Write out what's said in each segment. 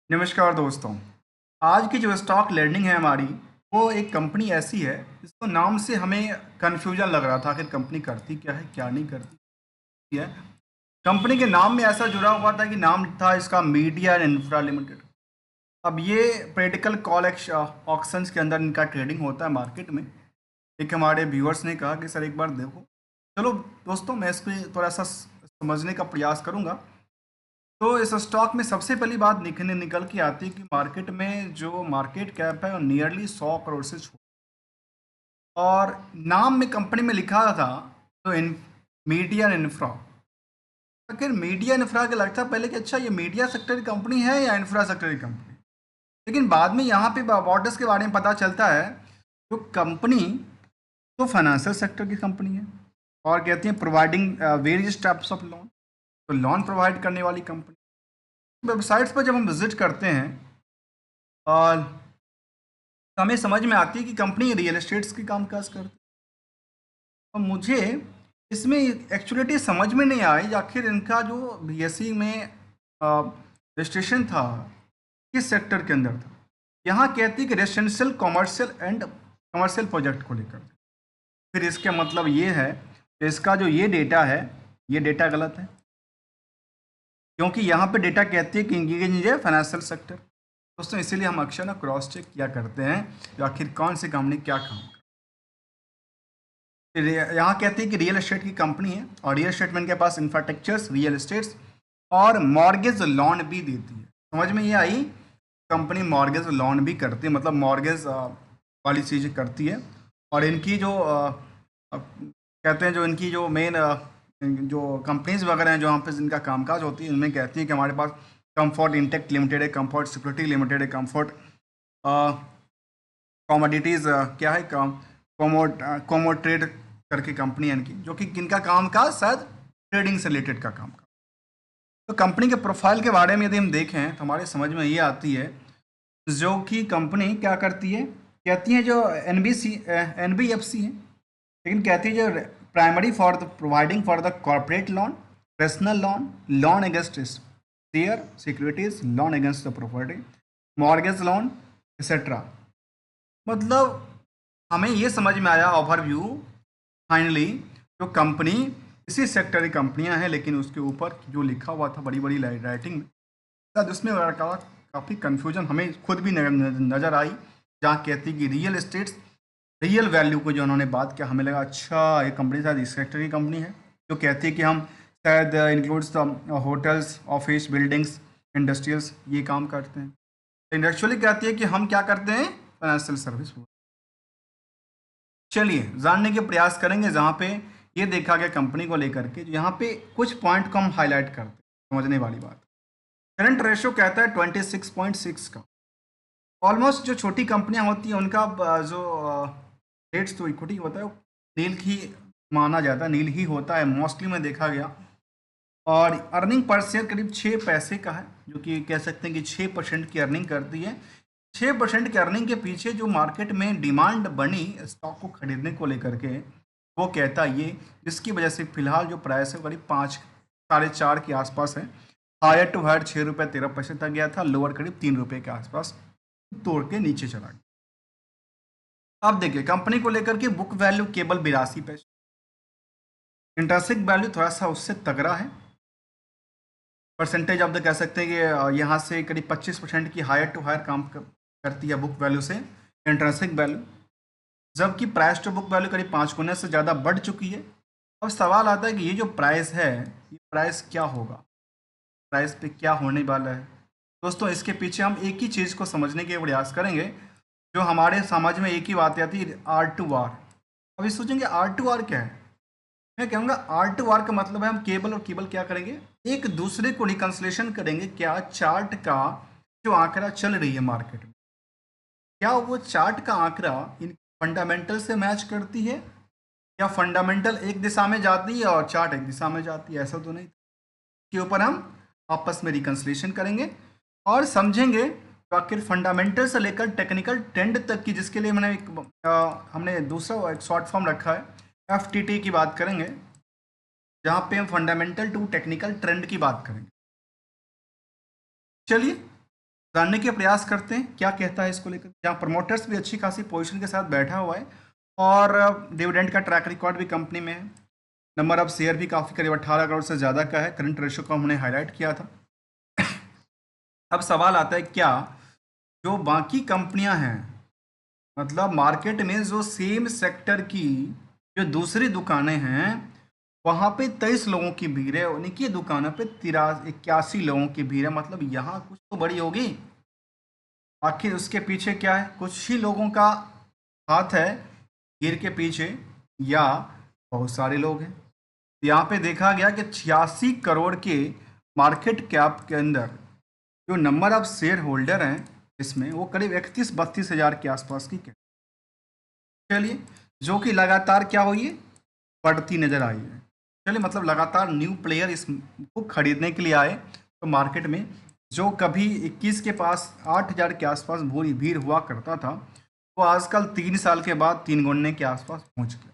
नमस्कार दोस्तों। आज की जो स्टॉक लर्निंग है हमारी, वो एक कंपनी ऐसी है जिसको नाम से हमें कन्फ्यूजन लग रहा था। आखिर कंपनी करती क्या है, क्या नहीं करती है। कंपनी के नाम में ऐसा जुड़ा हुआ था कि नाम था इसका मीडिया एंड इंफ्रा लिमिटेड। अब ये पॉलिटिकल कॉल ऑक्शंस के अंदर इनका ट्रेडिंग होता है मार्केट में। एक हमारे व्यूअर्स ने कहा कि सर एक बार देखो। चलो दोस्तों, मैं इसको थोड़ा सा समझने का प्रयास करूंगा। तो इस स्टॉक में सबसे पहली बात निकल के आती है कि मार्केट में जो मार्केट कैप है वो नियरली 100 करोड़ से छू, और नाम में कंपनी में लिखा था तो इन मीडिया इंफ्रा। आखिर मीडिया इंफ्रा के लगता है पहले कि अच्छा ये मीडिया सेक्टर की कंपनी है या इंफ्रा सेक्टर की कंपनी। लेकिन बाद में यहाँ पे बॉर्डर्स के बारे में पता चलता है जो कंपनी तो फाइनेंशियल सेक्टर की कंपनी है, और कहती है providing various types of loan. तो लोन प्रोवाइड करने वाली कंपनी। वेबसाइट्स पर जब हम विजिट करते हैं और तो हमें समझ में आती है कि कंपनी रियल एस्टेट्स की कामकाज करती है। और मुझे इसमें एक्चुअलिटी समझ में नहीं आई आखिर इनका जो बीएसई में रजिस्ट्रेशन था किस सेक्टर के अंदर था। यहाँ कहती है कि residential commercial and commercial project को लेकर। फिर इसका मतलब ये है कि इसका जो ये डेटा है, ये डेटा गलत है, क्योंकि यहाँ पे डेटा कहती है कि इंगेज है फाइनेंशियल सेक्टर। दोस्तों इसीलिए हम अक्सर ना क्रॉस चेक किया करते हैं कि आखिर कौन सी कंपनी क्या काम यहाँ कहती है कि रियल एस्टेट की कंपनी है, और रियल एस्टेट में इनके पास इंफ्रास्ट्रक्चर्स, रियल एस्टेट्स और मॉर्गेज लोन भी देती है। समझ में ये आई, कंपनी मॉर्गेज लोन भी करती है, मतलब मॉर्गेज वाली चीज़ें करती है। और इनकी जो कहते हैं जो इनकी जो मेन जो कंपनीज वगैरह हैं जहाँ पे जिनका कामकाज होती है, इनमें कहती है कि हमारे पास कंफर्ट इंटेक्ट लिमिटेड है, कंफर्ट सिक्योरिटी लिमिटेड है, कंफर्ट कॉमोडिटीज़ क्या है, कोमो ट्रेड करके कंपनी है इनकी, जो कि इनका काम का शायद ट्रेडिंग से रिलेटेड का काम का। तो कंपनी के प्रोफाइल के बारे में यदि हम देखें तो हमारे समझ में ये आती है जो कि कंपनी क्या करती है। कहती है जो एनबीएफसी है, लेकिन कहती है जो primary for the providing for the corporate loan, personal loan, loan against share securities, loan against the property, mortgage loan etcetera. मतलब हमें ये समझ में आया ओवरव्यू फाइनली, जो कंपनी इसी सेक्टर की कंपनियां हैं, लेकिन उसके ऊपर जो लिखा हुआ था बड़ी बड़ी राइटिंग में, शायद उसमें काफ़ी कन्फ्यूजन हमें खुद भी नज़र आई। जहाँ कहती कि रियल एस्टेट्स रियल वैल्यू को जो उन्होंने बात किया, हमें लगा अच्छा ये कंपनी शायद इस सेक्टर की कंपनी है। जो कहती है कि हम शायद includes the hotels, office, buildings, industrials ये काम करते हैं। इंडस्ट्रियली कहती है कि हम क्या करते हैं, फाइनेंशियल सर्विस। चलिए जानने के प्रयास करेंगे जहाँ पे ये देखा गया कंपनी को लेकर के, यहाँ पे कुछ पॉइंट को हम हाईलाइट करते हैं, समझने वाली बात। करंट रेशियो कहता है 26.6 का। ऑलमोस्ट जो छोटी कंपनियां होती हैं उनका जो रेट्स तो इक्विटी होता है वो नील ही माना जाता है, नील ही होता है मोस्टली में देखा गया। और अर्निंग पर शेयर करीब 6 पैसे का है, जो कि कह सकते हैं कि 6% की अर्निंग करती है। 6% की अर्निंग के पीछे जो मार्केट में डिमांड बनी स्टॉक को खरीदने को लेकर के, वो कहता है ये, जिसकी वजह से फिलहाल जो प्राइस है करीब 5, 4.5 के आसपास है। हायर टू हायर 6 रुपये 13 पैसे तक गया था, लोअर करीब 3 रुपये के आसपास तोड़ के नीचे चला गया। अब देखिए कंपनी को लेकर के बुक वैल्यू केवल 82 पैसे, इंटरेंसिक वैल्यू थोड़ा सा उससे तगड़ा है। परसेंटेज आप तो कह सकते हैं कि यहाँ से करीब 25% की हायर टू हायर काम करती है बुक वैल्यू से इंट्रिंसिक वैल्यू, जबकि प्राइस टू बुक वैल्यू करीब 5 गुने से ज़्यादा बढ़ चुकी है। अब सवाल आता है कि ये जो प्राइस है, ये प्राइस क्या होगा, प्राइस पे क्या होने वाला है। दोस्तों इसके पीछे हम एक ही चीज़ को समझने के प्रयास करेंगे, जो हमारे समझ में एक ही बात आती है, आर टू आर। अभी सोचेंगे आर टू आर क्या है। मैं कहूँगा आर टू आर का मतलब है हम केबल और केबल क्या करेंगे, एक दूसरे को रिकंसलेशन करेंगे। क्या चार्ट का जो आंकड़ा चल रही है मार्केट में, क्या वो चार्ट का आंकड़ा इन फंडामेंटल से मैच करती है, या फंडामेंटल एक दिशा में जाती है और चार्ट एक दिशा में जाती है। ऐसा तो नहीं, के ऊपर हम आपस में रिकंसलेशन करेंगे और समझेंगे तो आखिर फंडामेंटल से लेकर टेक्निकल ट्रेंड तक की, जिसके लिए हमने दूसरा एक शॉर्ट फॉर्म रखा है FTT की बात करेंगे, जहाँ पे हम फंडामेंटल टू टेक्निकल ट्रेंड की बात करेंगे। चलिए जानने के प्रयास करते हैं क्या कहता है इसको लेकर, जहाँ प्रमोटर्स भी अच्छी खासी पोजीशन के साथ बैठा हुआ है और डिविडेंड का ट्रैक रिकॉर्ड भी कंपनी में है। नंबर ऑफ शेयर भी काफ़ी करीब 18 करोड़ से ज़्यादा का है। करंट रेशियो को हमने हाईलाइट किया था। अब सवाल आता है क्या जो बाकी कंपनियां हैं, मतलब मार्केट में जो सेम सेक्टर की जो दूसरी दुकानें हैं वहाँ पे 23 लोगों की भीड़ है, उनकी दुकानों पे 81 लोगों की भीड़ है, मतलब यहाँ कुछ तो बड़ी होगी। आखिर उसके पीछे क्या है? कुछ ही लोगों का हाथ है भीड़ के पीछे या बहुत सारे लोग हैं? यहाँ पे देखा गया कि 86 करोड़ के मार्केट कैप के अंदर जो नंबर ऑफ शेयर होल्डर हैं इसमें वो करीब 31-32 हज़ार के आसपास की क्या, चलिए, जो कि लगातार क्या हुई है, बढ़ती नजर आई है। चलिए, मतलब लगातार न्यू प्लेयर इसको खरीदने के लिए आए तो मार्केट में जो कभी 21 के पास 8 हज़ार के आसपास भूरी भीड़ हुआ करता था वो आजकल 3 साल के बाद 3 गुने के आसपास पहुंच गया।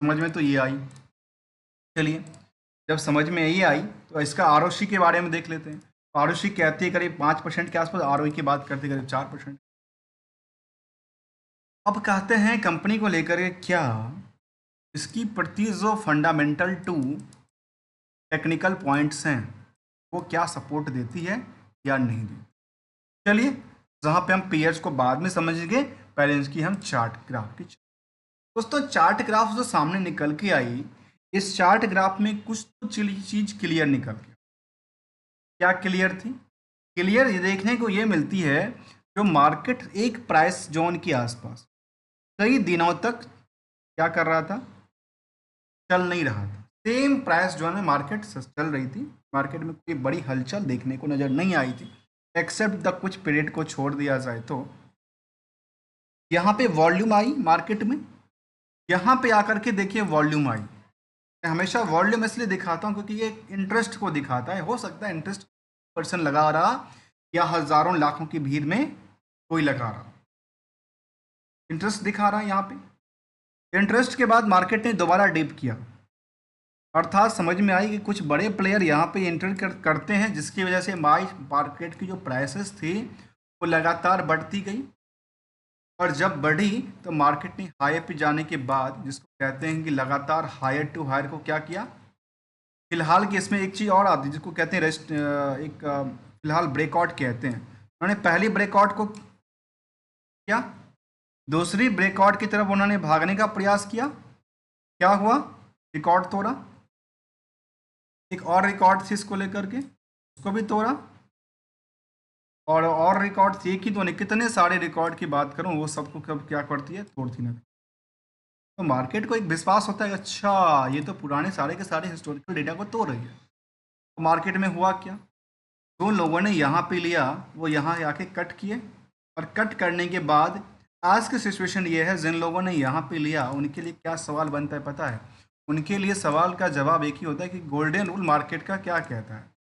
समझ में तो ये आई। चलिए, जब समझ में ये आई तो इसका आरओसी के बारे में देख लेते हैं। आरओसी कहती है करीब 5% के आसपास, आरओई की बात करते करीब 4%। अब कहते हैं कंपनी को लेकर के क्या इसकी प्रति जो फंडामेंटल टू टेक्निकल पॉइंट्स हैं वो क्या सपोर्ट देती है या नहीं देती। चलिए, जहाँ पे हम पेयर्स को बाद में समझेंगे, पहले इसकी हम चार्ट ग्राफ की दोस्तों चार्ट ग्राफ जो सामने निकल के आई, इस चार्ट ग्राफ में कुछ तो चीज़ क्लियर निकल के, क्या क्लियर थी? क्लियर ये देखने को ये मिलती है जो मार्केट एक प्राइस जोन के आसपास कई दिनों तक क्या कर रहा था, चल नहीं रहा था। सेम प्राइस जोन में मार्केट चल रही थी, मार्केट में कोई बड़ी हलचल देखने को नज़र नहीं आई थी एक्सेप्ट द कुछ पीरियड को छोड़ दिया जाए तो। यहाँ पे वॉल्यूम आई मार्केट में, यहाँ पे आकर के देखिए वॉल्यूम आई। मैं हमेशा वॉल्यूम इसलिए दिखाता हूँ क्योंकि ये इंटरेस्ट को दिखाता है। हो सकता है इंटरेस्ट पर्सन लगा रहा या हजारों लाखों की भीड़ में कोई लगा रहा, इंटरेस्ट दिखा रहा है यहाँ पे। इंटरेस्ट के बाद मार्केट ने दोबारा डिप किया, अर्थात समझ में आई कि कुछ बड़े प्लेयर यहाँ पे करते हैं जिसकी वजह से मार्केट की जो प्राइसेस थी वो लगातार बढ़ती गई और जब बढ़ी तो मार्केट ने हाई पे जाने के बाद, जिसको कहते हैं कि लगातार हायर टू हायर को क्या किया। फिलहाल की इसमें एक चीज़ और आती है जिसको कहते हैं फिलहाल ब्रेकआउट कहते हैं। उन्होंने पहली ब्रेकआउट को किया, दूसरी ब्रेकआउट की तरफ उन्होंने भागने का प्रयास किया, क्या हुआ, रिकॉर्ड तोड़ा। एक और रिकॉर्ड थी इसको लेकर के, उसको भी तोड़ा और रिकॉर्ड थी कि तो नहीं, कितने सारे रिकॉर्ड की बात करूं वो सबको कब क्या करती है, तोड़ती ना। तो मार्केट को एक विश्वास होता है कि अच्छा ये तो पुराने सारे के सारे हिस्टोरिकल डेटा को तोड़ रही है। तो मार्केट में हुआ क्या, जो लोगों ने यहाँ पे लिया वो यहाँ आके कट किए और कट करने के बाद आज की सिचुएशन ये है, जिन लोगों ने यहाँ पे लिया उनके लिए क्या सवाल बनता है पता है? उनके लिए सवाल का जवाब एक ही होता है कि गोल्डन रूल मार्केट का क्या कहता है।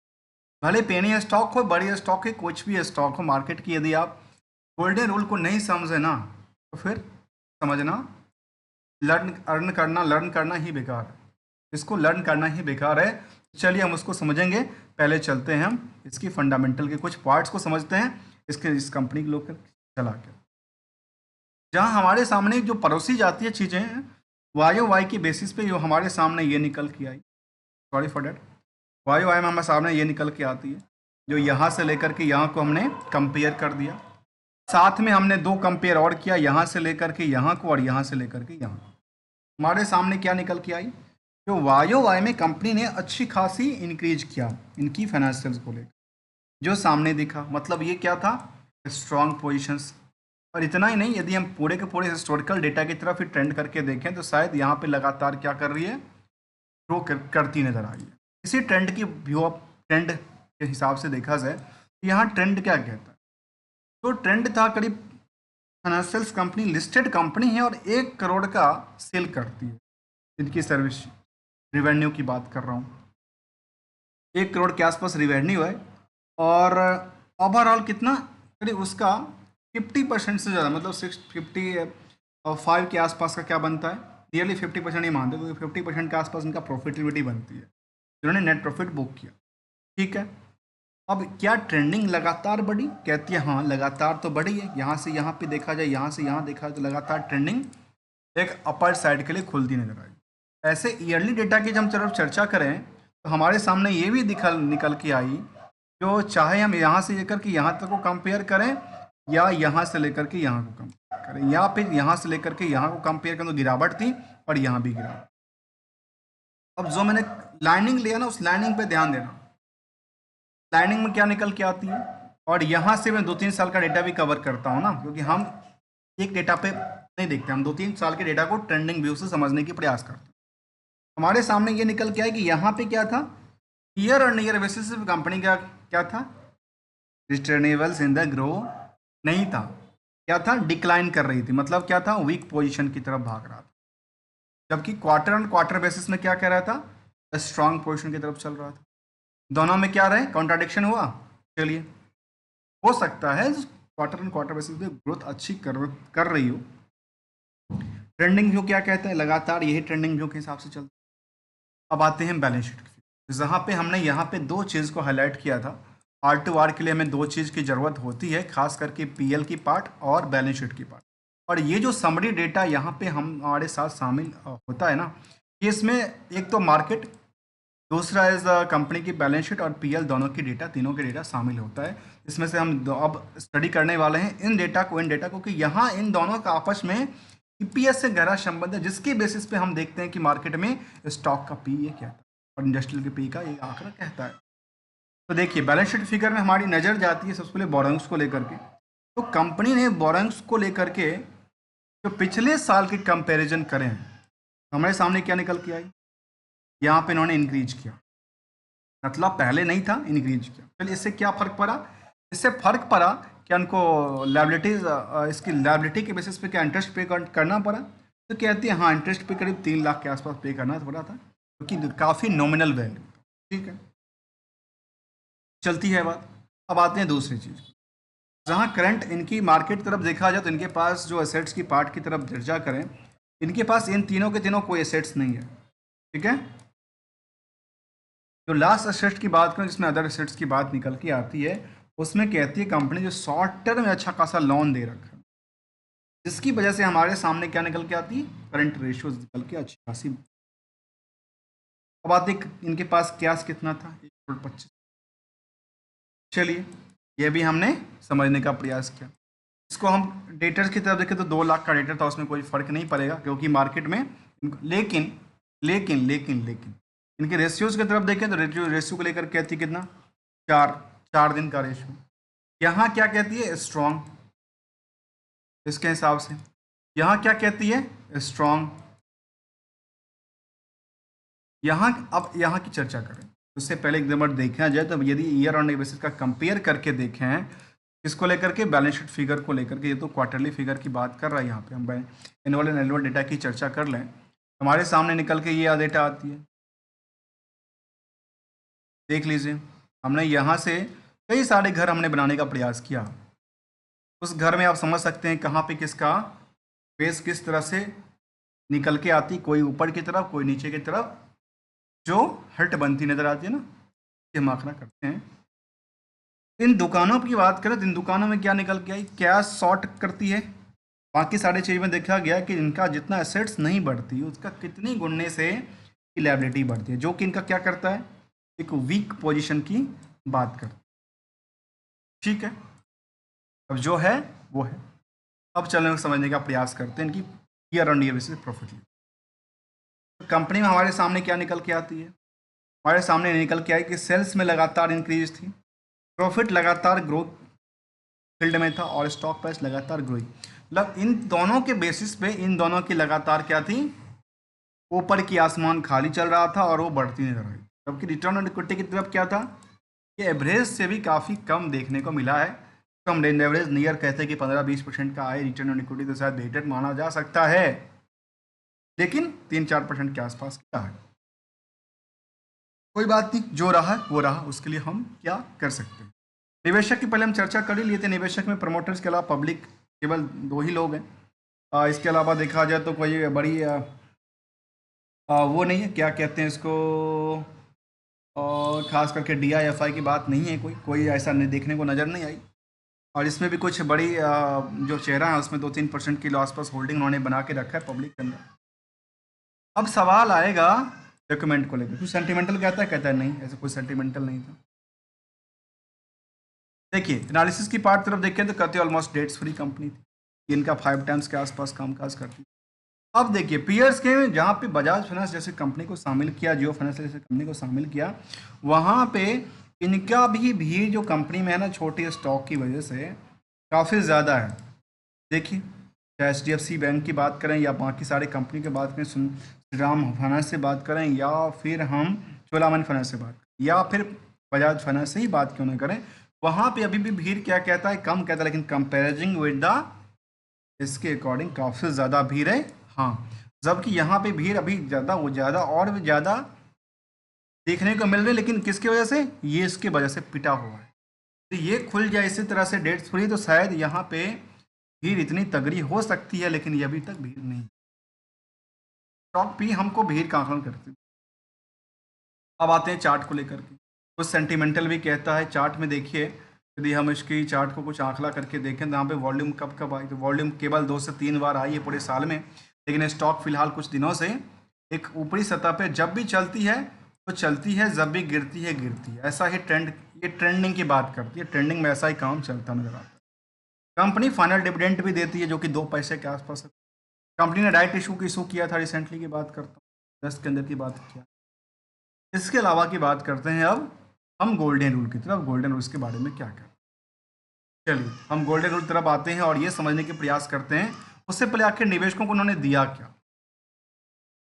भले पेनी स्टॉक हो, बड़ी स्टॉक हो, कुछ भी स्टॉक हो मार्केट की, यदि आप गोल्डन रूल को नहीं समझे ना तो फिर समझना लर्न करना ही बेकार है। इसको लर्न करना ही बेकार है। चलिए हम उसको समझेंगे। पहले चलते हैं हम इसकी फंडामेंटल के कुछ पार्ट्स को समझते हैं इस कंपनी के लोग चला के। जहाँ हमारे सामने जो परोसी जाती है चीज़ें वाई की बेसिस पे जो हमारे सामने ये निकल के आई, सॉरी फॉर डैट, वाई में हमारे सामने ये निकल के आती है जो यहाँ से लेकर के यहाँ को हमने कंपेयर कर दिया। साथ में हमने दो कंपेयर और किया, यहाँ से लेकर के यहाँ को और यहाँ से लेकर के यहाँ को। हमारे सामने क्या निकल के आई, जो वाई में कंपनी ने अच्छी खासी इंक्रीज किया इनकी फाइनेंशियल्स को लेकर, जो सामने दिखा। मतलब ये क्या था, स्ट्रॉन्ग पोजीशंस। और इतना ही नहीं, यदि हम पूरे के पूरे हिस्टोरिकल डेटा की तरफ ही ट्रेंड करके देखें तो शायद यहाँ पे लगातार क्या कर रही है, ग्रो करती नजर आ रही है। इसी ट्रेंड की व्यू ऑफ ट्रेंड के हिसाब से देखा जाए तो यहाँ ट्रेंड क्या कहता है, तो ट्रेंड था करीब फाइनेंशियल्स कंपनी लिस्टेड कंपनी है और 1 करोड़ का सेल करती है, इनकी सर्विस रिवेन्यू की बात कर रहा हूँ। 1 करोड़ के आसपास रिवेन्यू है और ओवरऑल कितना, करीब उसका 50% से ज़्यादा, मतलब 655 के आसपास का क्या बनता है, नियरली 50% ही मानते क्योंकि 50% के आसपास इनका प्रॉफिटेबिलिटी बनती है, जिन्होंने नेट प्रॉफिट बुक किया। ठीक है, अब क्या ट्रेंडिंग लगातार बढ़ी? कहती है हाँ लगातार तो बढ़ी है। यहाँ से यहाँ पे देखा जाए, यहाँ से यहाँ देखा जाए तो लगातार ट्रेंडिंग एक अपर साइड के लिए खुलती नजर आई। ऐसे ईयरली डेटा की जब हम तरफ चर्चा करें तो हमारे सामने ये भी निकल के आई, जो चाहे हम यहाँ से लेकर के यहाँ तक को कंपेयर करें या यहाँ से लेकर के यहाँ को कंपेयर करें, या फिर यहाँ से लेकर के यहाँ को कंपेयर करें तो गिरावट थी और यहाँ भी गिरावट। अब जो मैंने लाइनिंग लिया ना, उस लाइनिंग पे ध्यान देना। लाइनिंग में क्या निकल के आती है, और यहाँ से मैं 2-3 साल का डेटा भी कवर करता हूँ ना, क्योंकि हम एक डेटा पे नहीं देखते, हम 2-3 साल के डेटा को ट्रेंडिंग व्यू से समझने की प्रयास करते हैं। हमारे सामने ये निकल के आया कि यहाँ पे क्या था, ईयर ऑन ईयर बेसिस पे कंपनी का क्या था, रिटर्नेबल्स इन द ग्रो नहीं था, क्या था, डिक्लाइन कर रही थी। मतलब क्या था, वीक पोजीशन की तरफ भाग रहा था। जबकि क्वार्टर ऑन क्वार्टर बेसिस में क्या कह रहा था, स्ट्रांग पोजीशन की तरफ चल रहा था। दोनों में क्या रहे, कॉन्ट्राडिक्शन हुआ। चलिए, हो सकता है क्वार्टर ऑन क्वार्टर बेसिस पे ग्रोथ अच्छी कर रही हो। ट्रेंडिंग व्यू क्या कहते हैं, लगातार यही ट्रेंडिंग व्यू के हिसाब से चलता है। अब आते हैं बैलेंस शीट की, जहाँ पे हमने यहाँ पे दो चीज़ को हाईलाइट किया था। आर टू आर के लिए हमें दो चीज़ की ज़रूरत होती है, खास करके पीएल की पार्ट और बैलेंस शीट की पार्ट। और ये जो समरी डेटा यहाँ पे हमारे साथ शामिल होता है ना, ये इसमें एक तो मार्केट, दूसरा इज कंपनी की बैलेंस शीट और पीएल दोनों की डेटा, तीनों के डेटा शामिल होता है। इसमें से हम अब स्टडी करने वाले हैं इन डेटा को, कि यहाँ इन दोनों का आपस में ईपीएस से गहरा संबंध है, जिसके बेसिस पे हम देखते हैं कि मार्केट में स्टॉक का पी क्या था और इंडस्ट्रियल के पी का ये आंकड़ा कहता है। तो देखिए, बैलेंस शीट फिगर में हमारी नज़र जाती है सबसे पहले बोरोइंग्स को लेकर के। तो कंपनी ने बोरोइंग्स को लेकर के जो पिछले साल के कंपैरिजन करें, हमारे सामने क्या निकल के आई, यहाँ पे इन्होंने इंक्रीज किया, मतलब पहले नहीं था, इंक्रीज किया। चलिए, इससे क्या फ़र्क पड़ा, इससे फ़र्क पड़ा कि उनको लाइबिलिटीज़, इसकी लाइबिलिटी के बेसिस पे क्या इंटरेस्ट पे करना पड़ा। तो कहती है हाँ, इंटरेस्ट पे करीब 3 लाख के आसपास पे करना पड़ा था, क्योंकि काफ़ी नॉमिनल वैल्यू। ठीक है, चलती है बात। अब आते हैं दूसरी चीज़, जहाँ करंट इनकी मार्केट तरफ देखा जाए तो इनके पास जो एसेट्स की पार्ट की तरफ चर्चा करें, इनके पास इन तीनों के तीनों कोई एसेट्स नहीं है। ठीक है, जो लास्ट एसेट्स की बात करें, जिसमें अदर एसेट्स की बात निकल के आती है, उसमें कहती है कंपनी जो शॉर्ट टर्म में अच्छा खासा लोन दे रखा है, जिसकी वजह से हमारे सामने क्या निकल के आती है, करंट रेशियोज निकल के अच्छी खासी। अब आते इनके पास कैश कितना था, 1,25,00,000। चलिए, ये भी हमने समझने का प्रयास किया। इसको हम डेटर्स की तरफ देखें तो 2 लाख का डेटर था, उसमें कोई फर्क नहीं पड़ेगा क्योंकि मार्केट में। लेकिन लेकिन लेकिन लेकिन इनके रेशियोज की तरफ देखें तो रेशियो को लेकर कहती है कितना, 4 दिन का रेशियो। यहाँ क्या कहती है, स्ट्रॉन्ग, इसके हिसाब से। यहाँ क्या कहती है, स्ट्रॉन्ग। यहाँ अब यहाँ की चर्चा करें, उससे पहले एक बार देखा जाए तो यदि ईयर ऑन ईयर बेसिस का कंपेयर करके देखें, इसको लेकर के बैलेंस शीट फिगर को लेकर के, ये तो क्वार्टरली फिगर की बात कर रहा है, यहाँ पे हम एनुअल एंड एनुअल डेटा की चर्चा कर लें, हमारे सामने निकल के ये डेटा आती है। देख लीजिए, हमने यहाँ से कई सारे घर हमने बनाने का प्रयास किया। उस घर में आप समझ सकते हैं कहाँ पे किसका फेस किस तरह से निकल के आती, कोई ऊपर की तरफ, कोई नीचे की तरफ, जो हट बनती नजर आती है ना, ये हम आंकड़ा करते हैं। इन दुकानों की बात करें तो इन दुकानों में क्या निकल के आई, कैश शॉर्ट करती है। बाकी सारी चीज़ में देखा गया कि इनका जितना एसेट्स नहीं बढ़ती, उसका कितनी गुणने से लायबिलिटी बढ़ती है, जो कि इनका क्या करता है, एक वीक पोजीशन की बात करता है। ठीक है, अब जो है वो है। अब चलने समझने का प्रयास करते हैं इनकी year on year basis profit. Company में हमारे सामने क्या निकल के आती है, हमारे सामने निकल के आई कि सेल्स में लगातार इंक्रीज थी, प्रॉफिट लगातार ग्रोथ फील्ड में था और स्टॉक प्राइस लगातार ग्रोई। मतलब इन दोनों के बेसिस पे इन दोनों की लगातार क्या थी, ऊपर की आसमान खाली चल रहा था और वो बढ़ती नजर आई। जबकि रिटर्न ऑन इक्विटी की तरफ क्या था, ये एवरेज से भी काफ़ी कम देखने को मिला है। कम रेंज एवरेज नियर कहते हैं कि 15-20% का आए रिटर्न ऑन इक्विटी, तो शायद बेटर माना जा सकता है, लेकिन 3-4% के आसपास क्या है। कोई बात नहीं, जो रहा वो रहा, उसके लिए हम क्या कर सकते हैं। निवेशक की पहले हम चर्चा कर ही लिए थे। निवेशक में प्रमोटर्स के अलावा पब्लिक केवल 2 ही लोग हैं। इसके अलावा देखा जाए तो कोई बड़ी वो नहीं है, क्या कहते हैं इसको, और ख़ास करके DIFI की बात नहीं है, कोई कोई ऐसा नहीं देखने को नज़र नहीं आई। और इसमें भी कुछ बड़ी जो चेहरा है उसमें 2-3% की आसपास होल्डिंग उन्होंने बना के रखा है पब्लिक के अंदर। अब सवाल आएगा डॉक्यूमेंट को लेकर, कुछ सेंटिमेंटल कहता है नहीं, ऐसा कोई सेंटिमेंटल नहीं था। देखिए एनालिसिस की पार्ट तरफ देखें तो कहते ऑलमोस्ट डेट्स फ्री कंपनी थी, इनका 5 टाइम्स के आसपास कामकाज करती। अब देखिए पीयर्स के जहाँ पे बजाज फाइनेंस जैसे कंपनी को शामिल किया, जियो फाइनेंस जैसे कंपनी को शामिल किया, वहाँ पे इनका भी भीड़ जो कंपनी में है ना, छोटी स्टॉक की वजह से काफ़ी ज़्यादा है। देखिए चाहे HDFC बैंक की बात करें या बाकी सारी कंपनी की बात करें, श्रीराम फाइनेंस से बात करें या फिर हम चोलामन फाइनेंस से बात करें या फिर बजाज फाइनेंस से ही बात क्यों ना करें, वहाँ पे अभी भी भीड़ क्या कहता है, कम कहता है, लेकिन कंपेरिजिंग विद द इसके अकॉर्डिंग काफ़ी ज़्यादा भीड़ है। हाँ, जबकि यहाँ पे भीड़ अभी ज़्यादा वो ज़्यादा और भी ज़्यादा देखने को मिल रही है, लेकिन किसकी वजह से, ये इसकी वजह से पिटा हुआ है। तो ये खुल जाए इसी तरह से डेट्स फ्री तो शायद यहाँ पे भीड़ इतनी तगड़ी हो सकती है, लेकिन ये अभी तक भीड़ नहीं। स्टॉक भी हमको भीड़ का आकलन करती है। अब आते हैं चार्ट को लेकर के, कुछ सेंटिमेंटल भी कहता है। चार्ट में देखिए, यदि हम इसकी चार्ट को कुछ आंकड़ा करके देखें तो यहाँ पे वॉल्यूम कब कब आई, तो वॉल्यूम केवल 2 से 3 बार आई है पूरे साल में, लेकिन स्टॉक फिलहाल कुछ दिनों से एक ऊपरी सतह पे जब भी चलती है तो चलती है, जब भी गिरती है गिरती है। ऐसा ही ट्रेंड, ये ट्रेंडिंग की बात करती है, ट्रेंडिंग में ऐसा ही काम चलता नजर आता है। कंपनी फाइनल डिविडेंड भी देती है जो कि 2 पैसे के आसपास है। कंपनी ने राइट इशू किया था रिसेंटली, की बात करता हूँ 10 के अंदर की बात किया। इसके अलावा की बात करते हैं अब हम गोल्डन रूल की तरफ, गोल्डन रूल्स के बारे में क्या करें। चलिए हम गोल्डन रूल तरफ आते हैं और ये समझने के प्रयास करते हैं, उससे पहले आखिर निवेशकों को उन्होंने दिया क्या।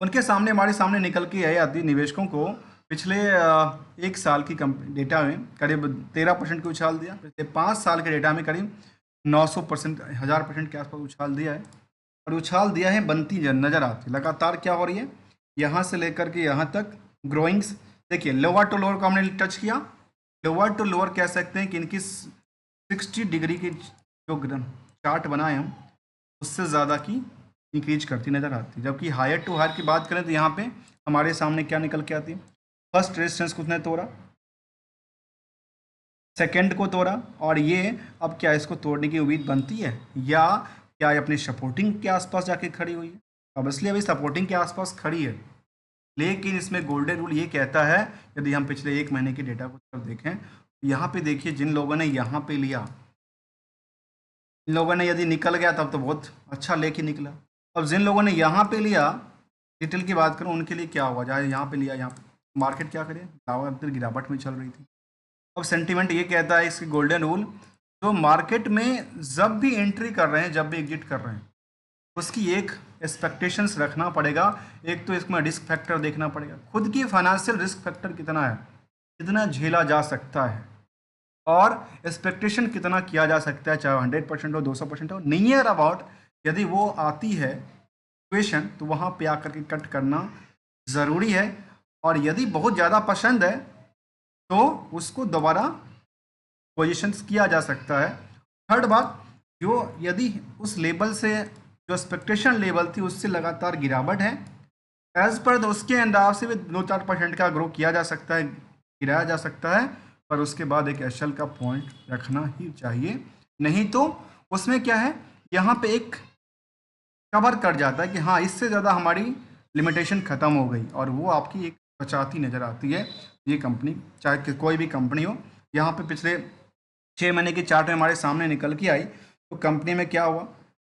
उनके सामने, हमारे सामने निकल के आए आदि निवेशकों को पिछले 1 साल की डेटा में करीब 13% की उछाल दिया, पिछले 5 साल के डेटा में करीब 900%, 1000% के आसपास उछाल दिया है। और उछाल दिया है बनती नजर आती, लगातार क्या हो रही है, यहाँ से लेकर के यहाँ तक ग्रोइंग्स। देखिए लोअर टू लोअर को हमने टच किया, लोअर टू लोअर कह सकते हैं कि इनकी 60 डिग्री की जो चार्ट बनाए हम, उससे ज़्यादा की इंक्रीज करती नज़र आती है। जबकि हायर टू हायर की बात करें तो यहाँ पे हमारे सामने क्या निकल के आती है, फर्स्ट रेजिस्टेंस को उसने तोड़ा, सेकंड को तोड़ा, और ये अब क्या इसको तोड़ने की उम्मीद बनती है, या क्या ये अपनी सपोर्टिंग के आसपास जाके खड़ी हुई है। अब इसलिए अभी सपोर्टिंग के आसपास खड़ी है, लेकिन इसमें गोल्डन रूल ये कहता है, यदि हम पिछले 1 महीने के डेटा को तरफ देखें, यहाँ पे देखिए जिन लोगों ने यहाँ पे लिया, इन लोगों ने यदि निकल गया तब तो बहुत अच्छा लेके निकला। अब जिन लोगों ने यहाँ पे लिया, रिटेल की बात करूँ, उनके लिए क्या हुआ, जहाँ यहाँ पे लिया, यहाँ पे मार्केट क्या करे, गिरावट में चल रही थी। अब सेंटीमेंट ये कहता है इसकी गोल्डन रूल, जो मार्केट में जब भी एंट्री कर रहे हैं, जब भी एग्जिट कर रहे हैं, उसकी एक एक्सपेक्टेशंस रखना पड़ेगा। एक तो इसमें रिस्क फैक्टर देखना पड़ेगा, खुद की फाइनेंशियल रिस्क फैक्टर कितना है, कितना झेला जा सकता है, और एक्सपेक्टेशन कितना किया जा सकता है, चाहे 100% हो, 200% हो, नियर अबाउट यदि वो आती है इक्वेशन, तो वहाँ पे आकर के कट करना ज़रूरी है। और यदि बहुत ज़्यादा पसंद है तो उसको दोबारा पोजिशंस किया जा सकता है। थर्ड बात, जो यदि उस लेवल से, जो एक्सपेक्टेशन लेवल थी उससे लगातार गिरावट है, एज पर उसके अंदाज से भी 2-4% का ग्रो किया जा सकता है, गिराया जा सकता है, पर उसके बाद एक एशल का पॉइंट रखना ही चाहिए। नहीं तो उसमें क्या है, यहाँ पे एक कवर कर जाता है कि हाँ इससे ज़्यादा हमारी लिमिटेशन ख़त्म हो गई, और वो आपकी एक बचाती नज़र आती है ये कंपनी, चाहे कोई भी कंपनी हो। यहाँ पे पिछले 6 महीने की चार्ट में हमारे सामने निकल के आई, तो कंपनी में क्या हुआ,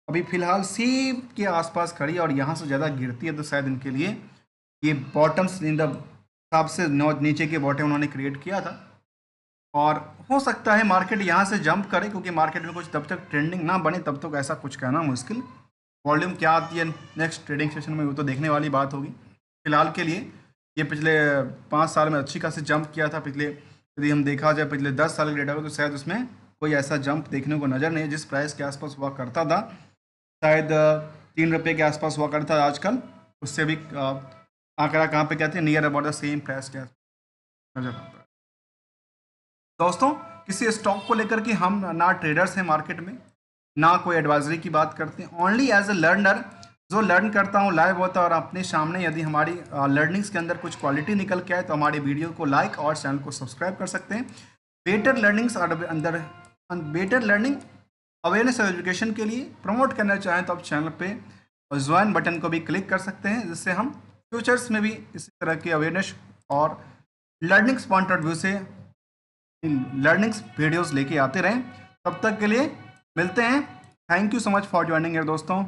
अभी फिलहाल सी के आसपास खड़ी, और यहाँ से ज़्यादा गिरती है तो शायद इनके लिए ये बॉटम्स इन द हिसाब से नीचे के बॉटम उन्होंने क्रिएट किया था। और हो सकता है मार्केट यहाँ से जंप करे, क्योंकि मार्केट में कुछ तब तक ट्रेंडिंग ना बने तब तक ऐसा कुछ कहना मुश्किल। वॉल्यूम क्या आती है नेक्स्ट ट्रेडिंग सेशन में, वो तो देखने वाली बात होगी। फिलहाल के लिए ये पिछले 5 साल में अच्छी खासी जंप किया था। पिछले यदि हम देखा जाए पिछले 10 साल के डेटा को, तो शायद उसमें कोई ऐसा जंप देखने को नज़र नहीं है। जिस प्राइस के आसपास हुआ करता था, शायद 3 रुपये के आसपास हुआ करता था, आजकल उससे भी आंकड़ा कहाँ पे कहते हैं, near about the same price के आसपास नजर आता है। दोस्तों, किसी स्टॉक को लेकर के हम ना ट्रेडर्स हैं मार्केट में, ना कोई एडवाइजरी की बात करते हैं, ओनली एज ए लर्नर जो लर्न करता हूँ लाइव होता है, और अपने सामने यदि हमारी लर्निंग्स के अंदर कुछ क्वालिटी निकल के आए तो हमारी वीडियो को लाइक और चैनल को सब्सक्राइब कर सकते हैं। बेटर लर्निंग्स अंदर बेटर लर्निंग अवेयरनेस और एजुकेशन के लिए प्रमोट करना चाहें तो आप चैनल पे ज्वाइन बटन को भी क्लिक कर सकते हैं, जिससे हम फ्यूचर्स में भी इसी तरह की अवेयरनेस और लर्निंग्स पॉइंट ऑफ व्यू से लर्निंग्स वीडियोस लेके आते रहें। तब तक के लिए मिलते हैं। Thank you so much for joining यार दोस्तों।